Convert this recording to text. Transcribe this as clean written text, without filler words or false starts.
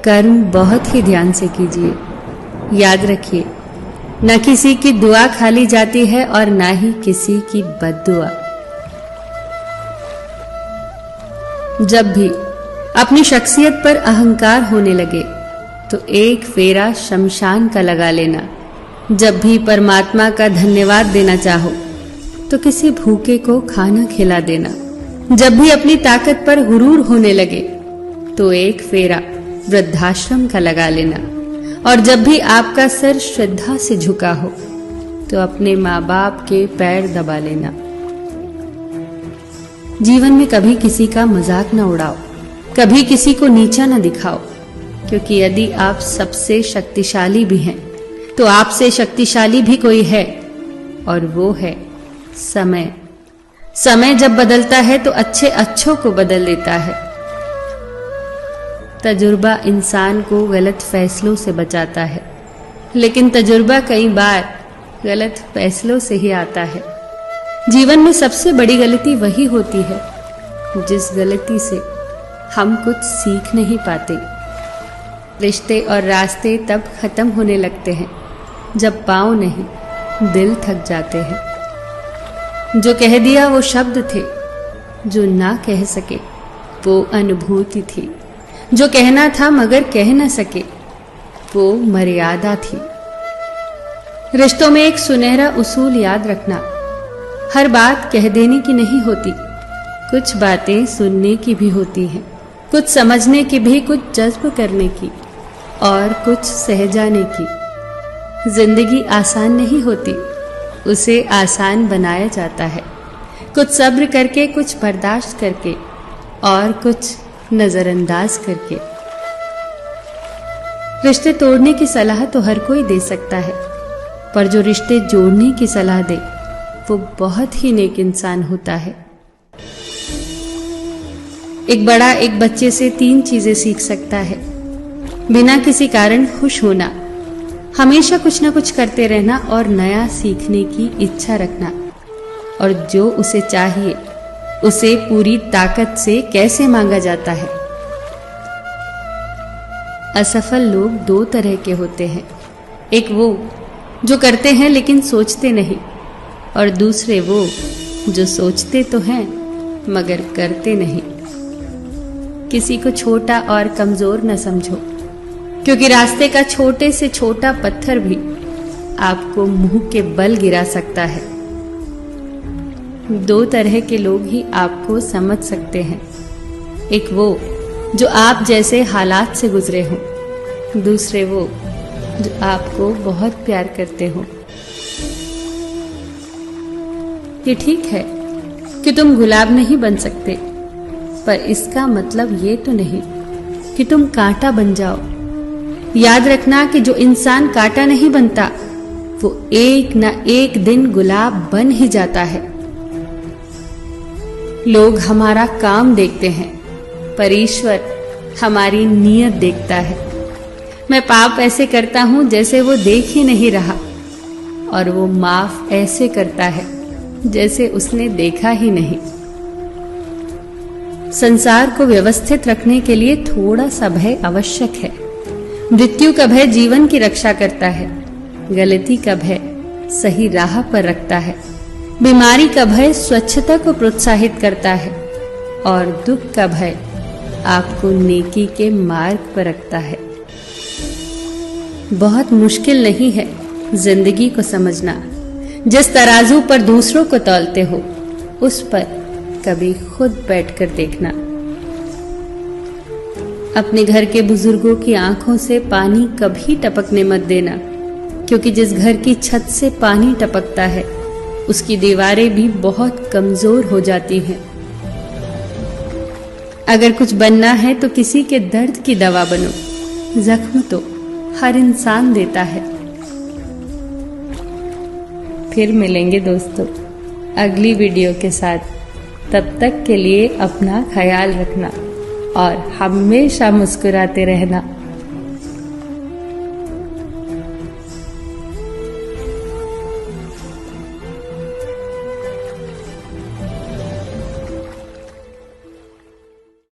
कर्म बहुत ही ध्यान से कीजिए। याद रखिए, न किसी की दुआ खाली जाती है और ना ही किसी की बद्दुआ। जब भी अपनी शख्सियत पर अहंकार होने लगे तो एक फेरा शमशान का लगा लेना। जब भी परमात्मा का धन्यवाद देना चाहो तो किसी भूखे को खाना खिला देना। जब भी अपनी ताकत पर गुरूर होने लगे तो एक फेरा वृद्धाश्रम का लगा लेना। और जब भी आपका सर श्रद्धा से झुका हो तो अपने माँ बाप के पैर दबा लेना। जीवन में कभी किसी का मजाक न उड़ाओ, कभी किसी को नीचा न दिखाओ, क्योंकि यदि आप सबसे शक्तिशाली भी हैं तो आपसे शक्तिशाली भी कोई है, और वो है समय। समय जब बदलता है तो अच्छे अच्छों को बदल देता है। तजुर्बा इंसान को गलत फैसलों से बचाता है, लेकिन तजुर्बा कई बार गलत फैसलों से ही आता है। जीवन में सबसे बड़ी गलती वही होती है जिस गलती से हम कुछ सीख नहीं पाते। रिश्ते और रास्ते तब खत्म होने लगते हैं जब पांव नहीं दिल थक जाते हैं। जो कह दिया वो शब्द थे, जो ना कह सके वो अनुभूति थी। जो कहना था मगर कह न सके वो मर्यादा थी। रिश्तों में एक सुनहरा उसूल याद रखना, हर बात कह देने की नहीं होती। कुछ बातें सुनने की भी होती हैं, कुछ समझने की भी, कुछ जज्ब करने की और कुछ सह जाने की। जिंदगी आसान नहीं होती, उसे आसान बनाया जाता है। कुछ सब्र करके, कुछ बर्दाश्त करके और कुछ नजरअंदाज करके। रिश्ते तोड़ने की सलाह तो हर कोई दे सकता है, पर जो रिश्ते जोड़ने की सलाह दे वो बहुत ही नेक इंसान होता है। एक बड़ा एक बच्चे से 3 चीजें सीख सकता है। बिना किसी कारण खुश होना, हमेशा कुछ न कुछ करते रहना और नया सीखने की इच्छा रखना, और जो उसे चाहिए उसे पूरी ताकत से कैसे मांगा जाता है। असफल लोग 2 तरह के होते हैं, एक वो जो करते हैं लेकिन सोचते नहीं, और दूसरे वो जो सोचते तो हैं मगर करते नहीं। किसी को छोटा और कमजोर न समझो, क्योंकि रास्ते का छोटे से छोटा पत्थर भी आपको मुंह के बल गिरा सकता है। 2 तरह के लोग ही आपको समझ सकते हैं, एक वो जो आप जैसे हालात से गुजरे हो, दूसरे वो जो आपको बहुत प्यार करते हो। ये ठीक है कि तुम गुलाब नहीं बन सकते, पर इसका मतलब ये तो नहीं कि तुम कांटा बन जाओ। याद रखना कि जो इंसान कांटा नहीं बनता वो एक न एक दिन गुलाब बन ही जाता है। लोग हमारा काम देखते हैं, पर ईश्वर हमारी नीयत देखता है। मैं पाप ऐसे करता हूं जैसे वो देख ही नहीं रहा, और वो माफ ऐसे करता है जैसे उसने देखा ही नहीं। संसार को व्यवस्थित रखने के लिए थोड़ा सा भय आवश्यक है। मृत्यु का भय जीवन की रक्षा करता है, गलती का भय सही राह पर रखता है, बीमारी का भय स्वच्छता को प्रोत्साहित करता है, और दुख का भय आपको नेकी के मार्ग पर रखता है। बहुत मुश्किल नहीं है जिंदगी को समझना। जिस तराजू पर दूसरों को तौलते हो उस पर कभी खुद बैठकर देखना। अपने घर के बुजुर्गों की आंखों से पानी कभी टपकने मत देना, क्योंकि जिस घर की छत से पानी टपकता है उसकी दीवारें भी बहुत कमजोर हो जाती हैं। अगर कुछ बनना है तो किसी के दर्द की दवा बनो। जख्म तो हर इंसान देता है। फिर मिलेंगे दोस्तों अगली वीडियो के साथ। तब तक के लिए अपना ख्याल रखना और हमेशा मुस्कुराते रहना।